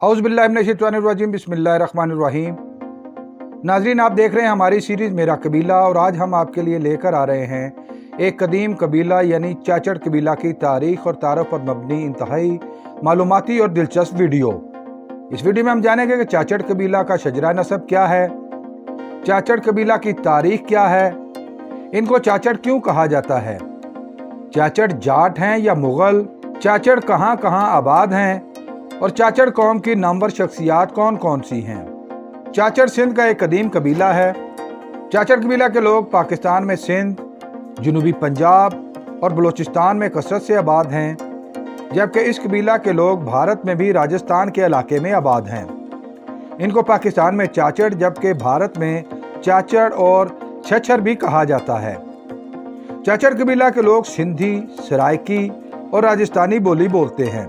औज़ुबिल्लाहिमिनश्शैतानिर्रजीम बिस्मिल्लाहिर्रहमानिर्रहीम। नाज़रीन, आप देख रहे हैं हमारी सीरीज़ मेरा कबीला और आज हम आपके लिए लेकर आ रहे हैं एक कदीम कबीला यानी चाचड़ कबीला की तारीख़ और तारफ़ पर मबनी इंतहाई मालूमाती और दिलचस्प वीडियो। इस वीडियो में हम जानेंगे कि चाचड़ कबीला का शजरा नसब क्या है, चाचड़ कबीला की तारीख़ क्या है, इनको चाचड़ क्यों कहा जाता है, चाचड़ जाट हैं या मुग़ल, चाचड़ कहाँ कहाँ आबाद हैं और चाचड़ कौम की नामवर शख्सियात कौन कौन सी हैं। चाचड़ सिंध का एक कदीम कबीला है। चाचड़ कबीला के लोग पाकिस्तान में सिंध, जनूबी पंजाब और बलूचिस्तान में कसरत से आबाद हैं, जबकि इस कबीला के लोग भारत में भी राजस्थान के इलाके में आबाद हैं। इनको पाकिस्तान में चाचड़ जबकि भारत में चाचड़ और छछर भी कहा जाता है। चाचड़ कबीला के लोग सिंधी, सराइकी और राजस्थानी बोली बोलते हैं।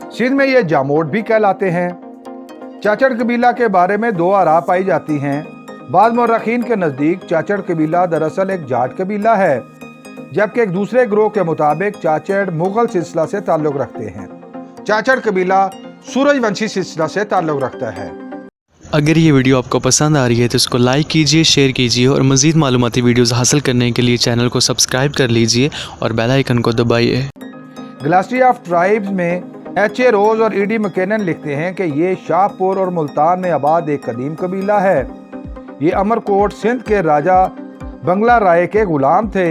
सिंध में ये जामोट भी कहलाते हैं। चाचड़ कबीला के बारे में दो आरा पाई जाती हैं। बाद मौरखीन के नज़दीक चाचड़ कबीला दरअसल एक जाट कबीला है, जबकि एक दूसरे ग्रोह के मुताबिक चाचड़ मुगल सिलसिला से ताल्लुक़ रखते हैं। चाचड़ कबीला सूरजवंशी सिलसिला से ताल्लुक़ रखता है। अगर ये वीडियो आपको पसंद आ रही है तो इसको लाइक कीजिए, शेयर कीजिए और मज़ीद मालूमाती वीडियोज़ हासिल करने के लिए चैनल को सब्सक्राइब कर लीजिए और बेल आइकन को दबाइए। ग्लासरी ऑफ ट्राइब्स में H.A. रोज और E.D. मैकेनन लिखते हैं कि ये शाहपुर और मुल्तान में आबाद एक कदीम कबीला है। ये अमरकोट सिंध के राजा बंगला राय के गुलाम थे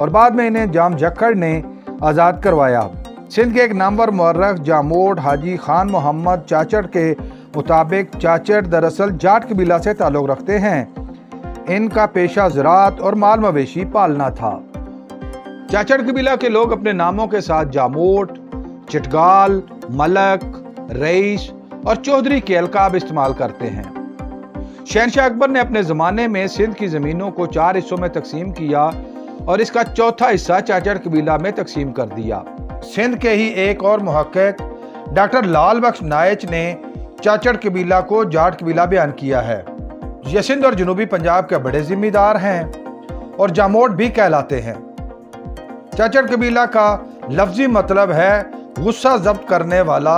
और बाद में इन्हें जाम जक्खड़ ने आज़ाद करवाया। सिंध के एक नामवर मौर्रख जामोट हाजी खान मोहम्मद चाचड़ के मुताबिक चाचड़ दरअसल जाट कबीला से ताल्लुक़ रखते हैं। इनका पेशा ज़राअत और माल मवेशी पालना था। चाचड़ कबीला के लोग अपने नामों के साथ जामोट, चिटगाल, मलक, रईस और चौधरी के अलकाब इस्तेमाल करते हैं। शहनशाह अकबर ने अपने ज़माने में सिंध की ज़मीनों को 4 हिस्सों में तकसीम किया और इसका चौथा हिस्सा चाचड़ कबीला में तकसीम कर दिया। सिंध के ही एक और मुहक्किक डॉक्टर लाल बख्श नायच ने चाचड़ कबीला को जाट कबीला बयान किया है। ये सिंध और जनूबी पंजाब के बड़े जिम्मेदार हैं और जामोट भी कहलाते हैं। चाचड़ कबीला का लफ्जी मतलब है गुस्सा जब्त करने वाला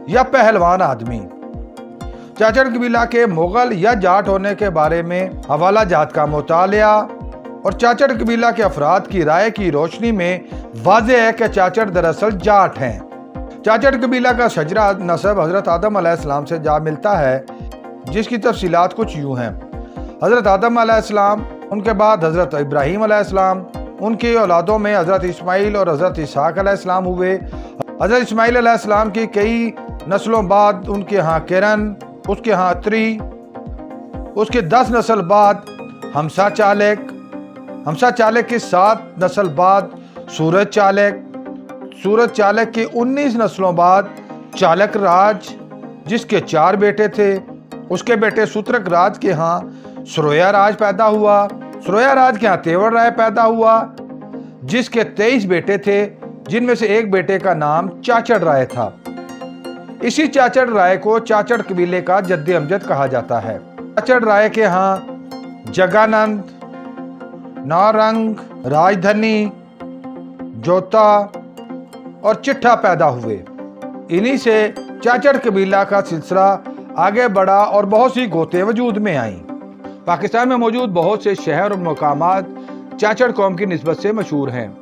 या पहलवान आदमी। चाचड़ कबीला के मुगल या जाट होने के बारे में हवाला जात का मुतालिया और चाचड़ कबीला के अफराद की राय की रोशनी में वाज़ेह है कि चाचड़ दरअसल जाट हैं। चाचड़ कबीला का शजरा नसब हज़रत आदम अलैहिस्सलाम से जा मिलता है, जिसकी तफसीलात कुछ यूँ हैं। हज़रत आदम अलैहिस्सलाम, उनके बाद हज़रत इब्राहीम अलैहिस्सलाम, उनकी औलादों में हज़रत इस्माइल और हज़रत इसहाक अलैहिस्सलाम हुए। हज़रत इस्माइल अलैहिस्सलाम की कई नस्लों बाद उनके यहाँ किरन, उसके यहाँ अत्री, उसके 10 नस्ल बाद हमसा चालक, हमसा चालक की 7 नस्ल बाद सूरज चालक, सूरज चालक की 19 नस्लों बाद चालक राज, जिसके 4 बेटे थे। उसके बेटे सूत्रक राज के यहाँ सरोया राज पैदा हुआ। सरोया राज के यहाँ तेवर राय पैदा हुआ, जिसके 23 बेटे थे, जिनमें से एक बेटे का नाम चाचड़ राय था। इसी चाचड़ राय को चाचड़ कबीले का जद्द अमजद कहा जाता है। चाचड़ राय के यहाँ जगानंद, नारंग, राजधनी, जोता और चिट्ठा पैदा हुए। इन्हीं से चाचड़ कबीला का सिलसिला आगे बढ़ा और बहुत सी गोते वजूद में आईं। पाकिस्तान में मौजूद बहुत से शहर और मकामात चाचड़ कौम की निस्बत से मशहूर हैं।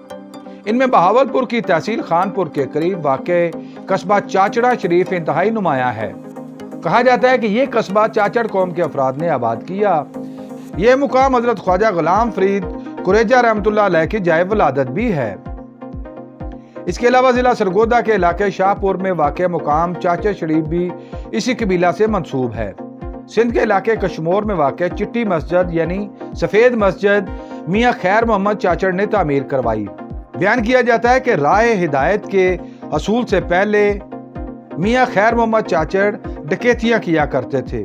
इनमें बहावलपुर की तहसील खानपुर के करीब वाक़े कस्बा चाचड़ा शरीफ इंतहाई नुमाया है। कहा जाता है कि ये कस्बा चाचड़ कौम के अफराद ने आबाद किया। यह मुकाम हजरत ख्वाजा गुलाम फरीद कुरेजा रहमतुल्लाह अलैह की जाए वलादत भी है। इसके अलावा जिला सरगोदा के इलाके शाहपुर में वाक़े मुकाम चाचड़ शरीफ भी इसी कबीला से मंसूब है। सिंध के इलाके कश्मोर में वाक़े चिट्टी मस्जिद यानी सफ़ेद मस्जिद मियाँ खैर मोहम्मद चाचड़ ने तामीर करवाई। बयान किया जाता है कि राय हिदायत के असूल से पहले मियाँ खैर मोहम्मद चाचड़ डकैतियाँ किया करते थे।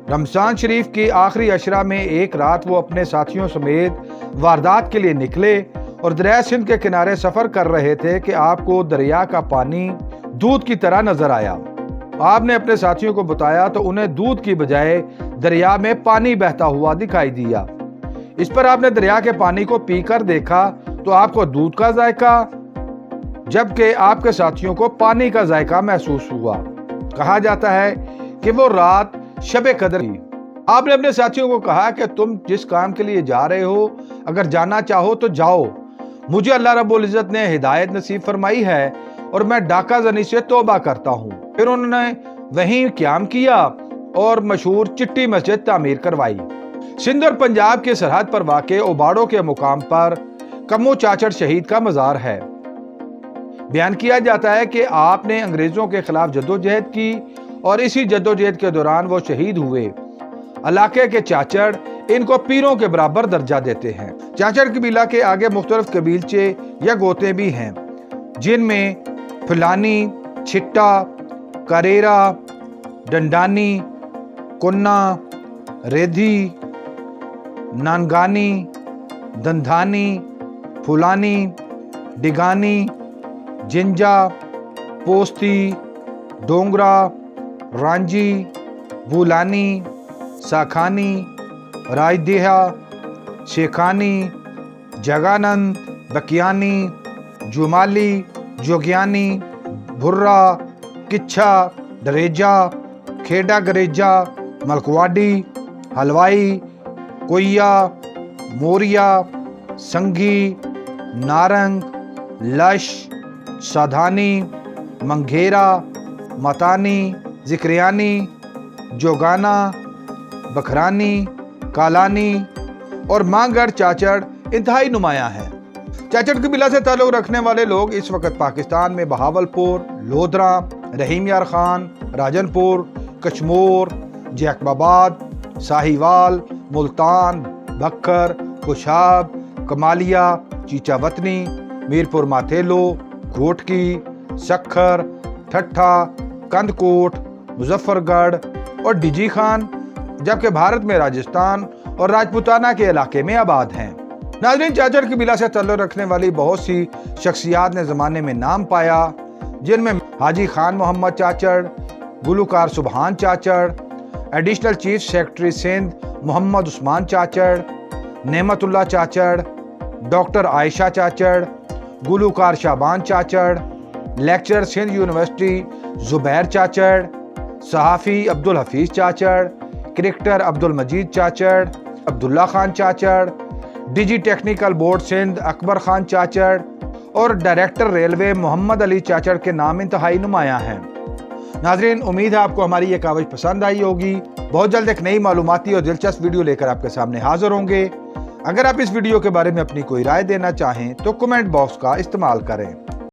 रमज़ान शरीफ की आखिरी अशरा में एक रात वो अपने साथियों समेत वारदात के लिए निकले और दरिया सिंध के किनारे सफ़र कर रहे थे कि आपको दरिया का पानी दूध की तरह नजर आया। आपने अपने साथियों को बताया तो उन्हें दूध की बजाय दरिया में पानी बहता हुआ दिखाई दिया। इस पर आपने दरिया के पानी को पीकर देखा तो आपको दूध का जायका, जबकि आपके साथियों को पानी का जायका महसूस हुआ। कहा जाता है कि वो रात शब कदर थी। आपने अपने साथियों को कहा कि तुम जिस काम के लिए जा रहे हो, अगर जाना चाहो तो जाओ, मुझे अल्लाह रब्बुल इज़्ज़त ने हिदायत नसीब फरमाई है और मैं डाका जनी से तौबा करता हूँ। फिर उन्होंने वहीं क़याम किया और मशहूर चिट्टी मस्जिद तामीर करवाई। सिंध और पंजाब के सरहद पर वाक़े ओबाड़ो के मुकाम पर कमो चाचड़ शहीद का मज़ार है। बयान किया जाता है कि आपने अंग्रेजों के खिलाफ जद्दोजहद की और इसी जद्दोजहद के दौरान वो शहीद हुए। इलाके के चाचड़ इनको पीरों के बराबर दर्जा देते हैं। चाचड़ कबीला के आगे मुख्तलिफ कबीलचे या गोते भी हैं, जिनमें फुलानी, छिट्टा, करेरा, डंडानी, कुन्ना, रेधी, नानगानी, दंधानी, फुलानी, डिगानी, जिंजा, पोस्ती, डोंगरा, रांझी, बुलानी, साखानी, राजदेहा, शेखानी, जगानंद, बकियानी, जुमाली, जोगियानी, भुर्रा, किच्छा, डरेजा, खेड़ा गरेजा, मलकवाडी, हलवाई, कोइया, मोरिया, संगी, नारंग, लश, साधानी, मंगेरा, मतानी, जिक्रियानी, जोगाना, बखरानी, कालानी और मांगड़ चाचड़ इंतहाई नुमायां हैं। चाचड़ कबीला से ताल्लुक रखने वाले लोग इस वक्त पाकिस्तान में बहावलपुर, लोधरा, रहीम यार खान, राजनपुर, कशमोर, जैकबाबाद, साहिवाल, मुल्तान, बखर, कुशाब, कमालिया, चीचावतनी, मीरपुर माथेलो, घोटकी, सखर, ठट्ठा, कंदकोट, मुजफ्फरगढ़ और डिजी खान, जबकि भारत में राजस्थान और राजपूताना के इलाके में आबाद हैं। नाज़रीन, चाचड़ कबीला से ताल्लुक रखने वाली बहुत सी शख्सियात ने ज़माने में नाम पाया, जिनमें हाजी खान मोहम्मद चाचड़, गुलूकार Subhan Chachar, additional chief secretary Sindh Mohammad Usman Chachar, Nematullah Chachar, doctor Ayesha Chachar, गुलूकार शाबान चाचड़, लेक्चरर सिंध यूनिवर्सिटी जुबैर चाचड़, सहाफ़ी Abdul Hafeez Chachar, cricketer Abdul Majeed Chachar, Abdullah Khan Chachar, DG technical board Sindh Akbar Khan Chachar और डायरेक्टर रेलवे मोहम्मद अली चाचड़ के नाम इंतहाई नुमायां हैं। नाजरीन, उम्मीद है आपको हमारी ये कावज पसंद आई होगी। बहुत जल्द एक नई मालूमाती और दिलचस्प वीडियो लेकर आपके सामने हाजिर होंगे। अगर आप इस वीडियो के बारे में अपनी कोई राय देना चाहें तो कमेंट बॉक्स का इस्तेमाल करें।